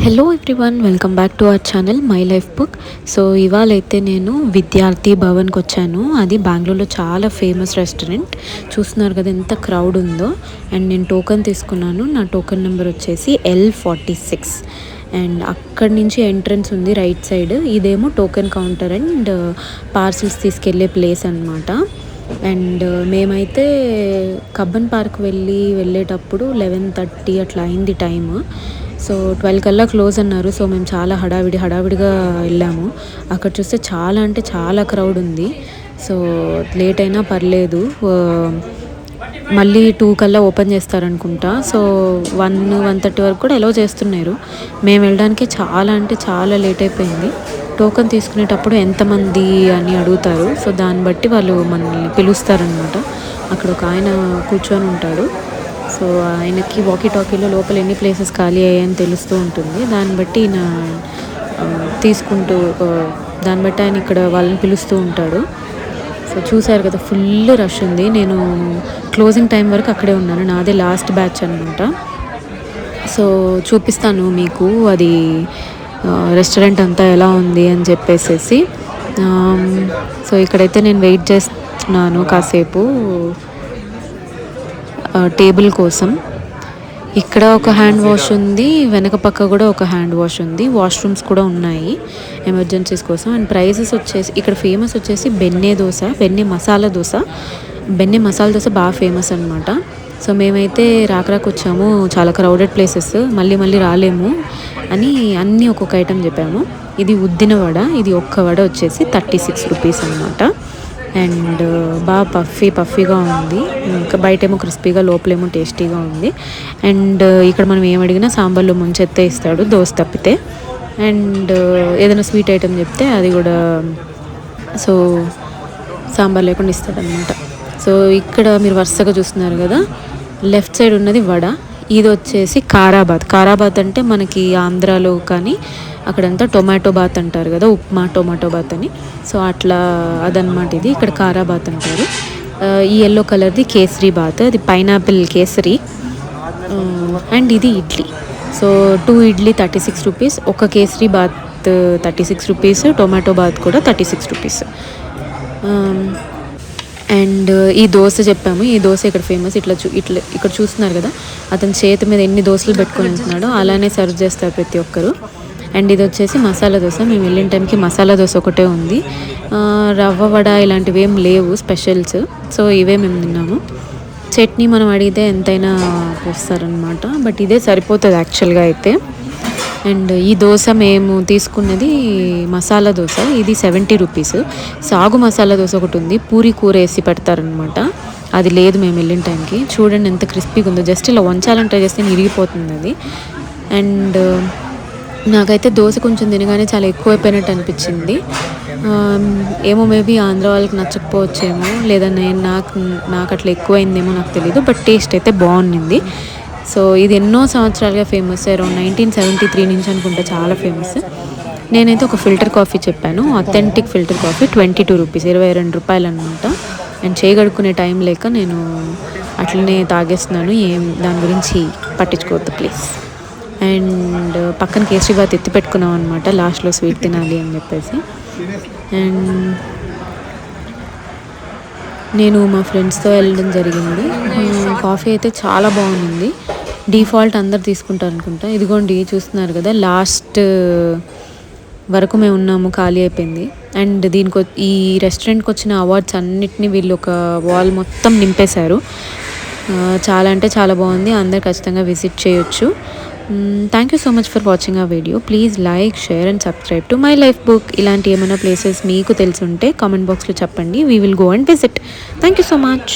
Hello everyone, welcome back to our channel my life book. So ఇవాళైతే నేను విద్యార్థి భవన్కి వచ్చాను. అది బెంగళూరులో చాలా ఫేమస్ రెస్టారెంట్. చూస్తున్నారు కదా ఎంత క్రౌడ్ ఉందో. అండ్ నేను టోకెన్ తీసుకున్నాను. నా టోకెన్ నెంబర్ వచ్చేసి L46. అండ్ అక్కడి నుంచి ఎంట్రన్స్ ఉంది రైట్ సైడ్. ఇదేమో టోకెన్ కౌంటర్ అండ్ పార్సిల్స్ తీసుకెళ్లే ప్లేస్ అనమాట. అండ్ మేమైతే కబ్బన్ పార్క్ వెళ్ళేటప్పుడు 11:30 అట్లా అయింది టైము. సో 12 కల్లా క్లోజ్ అన్నారు. సో మేము చాలా హడావిడిగా వెళ్ళాము. అక్కడ చూస్తే చాలా అంటే చాలా క్రౌడ్ ఉంది. సో లేట్ అయినా పర్లేదు, మళ్ళీ 2 కల్లా ఓపెన్ చేస్తారనుకుంటా. సో 1:30 వరకు కూడా అలౌ చేస్తున్నారు. మేము వెళ్ళడానికి చాలా అంటే చాలా లేట్ అయిపోయింది. టోకెన్ తీసుకునేటప్పుడు ఎంతమంది అని అడుగుతారు. సో దాన్ని బట్టి వాళ్ళు మనల్ని పిలుస్తారనమాట. అక్కడ ఒక ఆయన కూర్చొని ఉంటాడు. సో ఆయనకి వాకీ టాకీలో లోపల ఎన్ని ప్లేసెస్ ఖాళీ అయ్యాయని తెలుస్తూ ఉంటుంది. దాన్ని బట్టి దాన్ని బట్టి ఆయన ఇక్కడ వాళ్ళని పిలుస్తూ ఉంటాడు. సో చూసారు కదా, ఫుల్ రష్ ఉంది. నేను క్లోజింగ్ టైం వరకు అక్కడే ఉన్నాను. నాదే లాస్ట్ బ్యాచ్ అనమాట. సో చూపిస్తాను మీకు అది రెస్టారెంట్ అంతా ఎలా ఉంది అని చెప్పేసి. సో ఇక్కడైతే నేను వెయిట్ చేస్తున్నాను కాసేపు టేబుల్ కోసం. ఇక్కడ ఒక హ్యాండ్ వాష్ ఉంది, వెనక పక్క కూడా ఒక హ్యాండ్ వాష్ ఉంది. వాష్రూమ్స్ కూడా ఉన్నాయి ఎమర్జెన్సీస్ కోసం. అండ్ ప్రైజెస్ వచ్చేసి ఇక్కడ ఫేమస్ వచ్చేసి బెన్నె మసాలా దోశ బాగా ఫేమస్ అనమాట. సో మేమైతే రాకరాకు వచ్చాము, చాలా క్రౌడెడ్ ప్లేసెస్, మళ్ళీ రాలేము అని అన్నీ ఒక్కొక్క ఐటెం చెప్పాము. ఇది ఉద్దిన వడ, ఇది ఒక్క వడ వచ్చేసి 36 రూపీస్ అనమాట. అండ్ బాగా పఫీగా ఉంది. ఇంకా బయటేమో క్రిస్పీగా, లోపలేమో టేస్టీగా ఉంది. అండ్ ఇక్కడ మనం ఏం అడిగినా సాంబార్లో ముంచెత్తే ఇస్తాడు, దోశ తప్పితే. అండ్ ఏదైనా స్వీట్ ఐటెం చెప్తే అది కూడా సో సాంబార్ లేకుండా ఇస్తాడనమాట. సో ఇక్కడ మీరు వరుసగా చూస్తున్నారు కదా, లెఫ్ట్ సైడ్ ఉన్నది వడ. ఇది వచ్చేసి కారాబాత్ అంటే మనకి ఆంధ్రాలో కానీ అక్కడంతా టొమాటో బాత్ అంటారు కదా, ఉప్మా టొమాటో బాత్ అని. సో అట్లా అదనమాట. ఇది ఇక్కడ కారాబాత్ అంటారు. ఈ ఎల్లో కలర్ది కేసరి బాత్, అది పైనాపిల్ కేసరి. అండ్ ఇది ఇడ్లీ. సో 2 ఇడ్లీ 36 రూపీస్, ఒక కేసరి బాత్ 36 రూపీస్, టొమాటో బాత్ కూడా 36 రూపీస్. అండ్ ఈ దోశ చెప్పాము, ఈ దోశ ఇక్కడ ఫేమస్. ఇట్లా ఇక్కడ చూస్తున్నారు కదా, అతని చేతి మీద ఎన్ని దోశలు పెట్టుకొని వెళ్తున్నాడో అలానే సర్వ్ చేస్తారు ప్రతి ఒక్కరు. అండ్ ఇది వచ్చేసి మసాలా దోశ. మేము వెళ్ళిన టైంకి మసాలా దోశ ఒకటే ఉంది, రవ్వ వడ ఇలాంటివి ఏం లేవు స్పెషల్స్. సో ఇవే మేము తిన్నాము. చట్నీ మనం అడిగితే ఎంతైనా పోస్తారనమాట, బట్ ఇదే సరిపోతుంది యాక్చువల్గా అయితే. అండ్ ఈ దోశ మేము తీసుకున్నది మసాలా దోశ, ఇది 70 రూపీస్. సాగు మసాలా దోశ ఒకటి ఉంది, పూరి కూర వేసి పెడతారనమాట, అది లేదు మేము వెళ్ళిన టైంకి. చూడండి ఎంత క్రిస్పీగా ఉందో, జస్ట్ ఇలా వంచాలని ట్రై చేస్తే ఇరిగిపోతుంది అది. అండ్ నాకైతే దోశ కొంచెం తినగానే చాలా ఎక్కువైపోయినట్టు అనిపించింది. ఏమో మేబీ ఆంధ్ర వాళ్ళకి నచ్చకపోవచ్చేమో, లేదా నాకు అట్లా ఎక్కువైందేమో నాకు తెలీదు, బట్ టేస్ట్ అయితే బాగుంది. సో ఇది ఎన్నో సంవత్సరాలుగా ఫేమస్, అరౌండ్ 1973 నుంచి అనుకుంటా చాలా ఫేమస్. నేనైతే ఒక ఫిల్టర్ కాఫీ చెప్పాను, అథెంటిక్ ఫిల్టర్ కాఫీ, 22 రూపీస్, 22 రూపాయలు అనమాట. అండ్ చేయగడుకునే టైం లేక నేను అట్లనే తాగేస్తున్నాను, దాని గురించి పట్టించుకోవద్దు ప్లీజ్. అండ్ పక్కన కేసరి బాత్ ఎత్తి పెట్టుకున్నాం అనమాట, లాస్ట్లో స్వీట్ తినాలి అని చెప్పేసి. అండ్ నేను మా ఫ్రెండ్స్తో వెళ్ళడం జరిగింది. కాఫీ అయితే చాలా బాగుంది. డిఫాల్ట్ అందరు తీసుకుంటారు అనుకుంటా. ఇదిగోండి చూస్తున్నారు కదా, లాస్ట్ వరకు మేము ఉన్నాము, ఖాళీ అయిపోయింది. అండ్ ఈ రెస్టారెంట్కి వచ్చిన అవార్డ్స్ అన్నిటినీ వీళ్ళు ఒక వాల్ మొత్తం నింపేశారు. చాలా అంటే చాలా బాగుంది, అందరు ఖచ్చితంగా విజిట్ చేయొచ్చు. Thank you so much for watching ఆ video. Please like, share and subscribe to my life book. ఇలాంటి ఏమైనా ప్లేసెస్ మీకు తెలిసి ఉంటే కామెంట్ బాక్స్లో చెప్పండి. We will go and visit. Thank you so much.